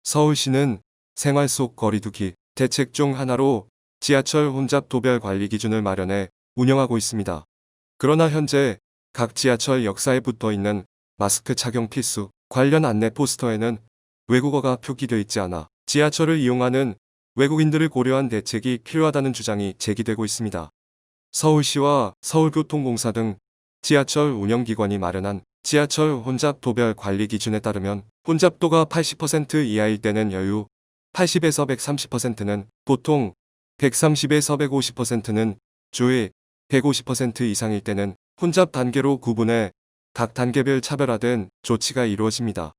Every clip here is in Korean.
서울시는 생활 속 거리두기 대책 중 하나로 지하철 혼잡 도별 관리 기준을 마련해 운영하고 있습니다. 그러나 현재 각 지하철 역사에 붙어 있는 마스크 착용 필수 관련 안내 포스터에는 외국어가 표기되어 있지 않아 지하철을 이용하는 외국인들을 고려한 대책이 필요하다는 주장이 제기되고 있습니다. 서울시와 서울교통공사 등 지하철 운영기관이 마련한 지하철 혼잡 도별 관리 기준에 따르면 혼잡도가 80% 이하일 때는 여유, 80에서 130%는 보통, 130에서 150%는 주의, 150% 이상일 때는 혼잡 단계로 구분해 각 단계별 차별화된 조치가 이루어집니다.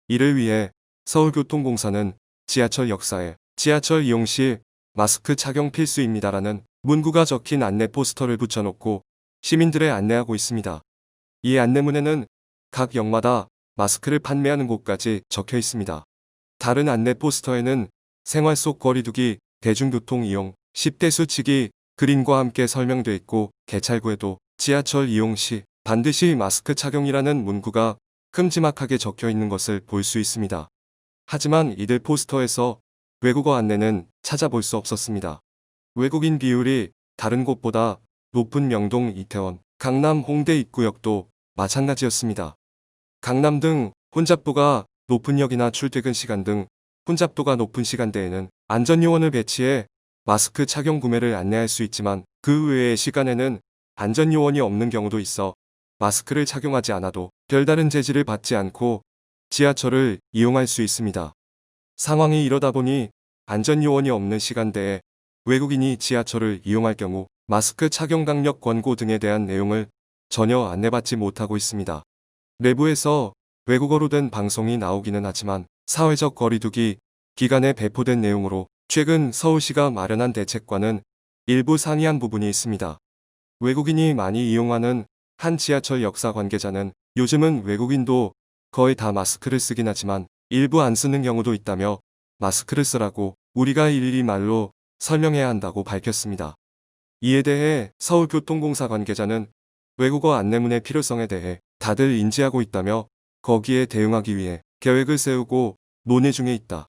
이를 위해 서울교통공사는 지하철 역사에 지하철 이용 시 마스크 착용 필수입니다라는 문구가 적힌 안내 포스터를 붙여놓고 시민들에 안내하고 있습니다. 이 안내문에는 각 역마다 마스크를 판매하는 곳까지 적혀 있습니다. 다른 안내 포스터에는 생활 속 거리두기, 대중교통 이용, 10대 수칙이 그림과 함께 설명돼 있고 개찰구에도 지하철 이용 시 반드시 마스크 착용이라는 문구가 큼지막하게 적혀 있는 것을 볼 수 있습니다. 하지만 이들 포스터에서 외국어 안내는 찾아볼 수 없었습니다. 외국인 비율이 다른 곳보다 높은 명동 이태원, 강남 홍대 입구역도 마찬가지였습니다. 강남 등 혼잡도가 높은 역이나 출퇴근 시간 등 혼잡도가 높은 시간대에는 안전요원을 배치해 마스크 착용 구매를 안내할 수 있지만 그 외의 시간에는 안전요원이 없는 경우도 있어 마스크를 착용하지 않아도 별다른 제지를 받지 않고 지하철을 이용할 수 있습니다. 상황이 이러다 보니 안전요원이 없는 시간대에 외국인이 지하철을 이용할 경우 마스크 착용 강력 권고 등에 대한 내용을 전혀 안내받지 못하고 있습니다. 내부에서 외국어로 된 방송이 나오기는 하지만 사회적 거리두기 기간에 배포된 내용으로 최근 서울시가 마련한 대책과는 일부 상이한 부분이 있습니다. 외국인이 많이 이용하는 한 지하철 역사 관계자는 요즘은 외국인도 거의 다 마스크를 쓰긴 하지만 일부 안 쓰는 경우도 있다며 마스크를 쓰라고 우리가 일일이 말로 설명해야 한다고 밝혔습니다. 이에 대해 서울교통공사 관계자는 외국어 안내문의 필요성에 대해 다들 인지하고 있다며 거기에 대응하기 위해 계획을 세우고 논의 중에 있다.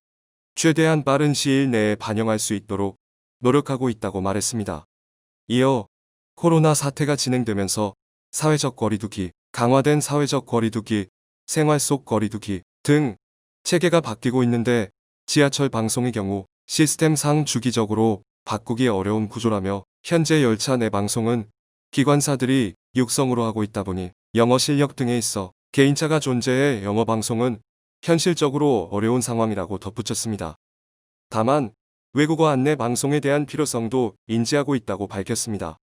최대한 빠른 시일 내에 반영할 수 있도록 노력하고 있다고 말했습니다. 이어 코로나 사태가 진행되면서 사회적 거리두기, 강화된 사회적 거리두기, 생활 속 거리두기 등 체계가 바뀌고 있는데 지하철 방송의 경우 시스템상 주기적으로 바꾸기 어려운 구조라며 현재 열차 내 방송은 기관사들이 육성으로 하고 있다 보니 영어 실력 등에 있어 개인차가 존재해 영어 방송은 현실적으로 어려운 상황이라고 덧붙였습니다. 다만 외국어 안내 방송에 대한 필요성도 인지하고 있다고 밝혔습니다.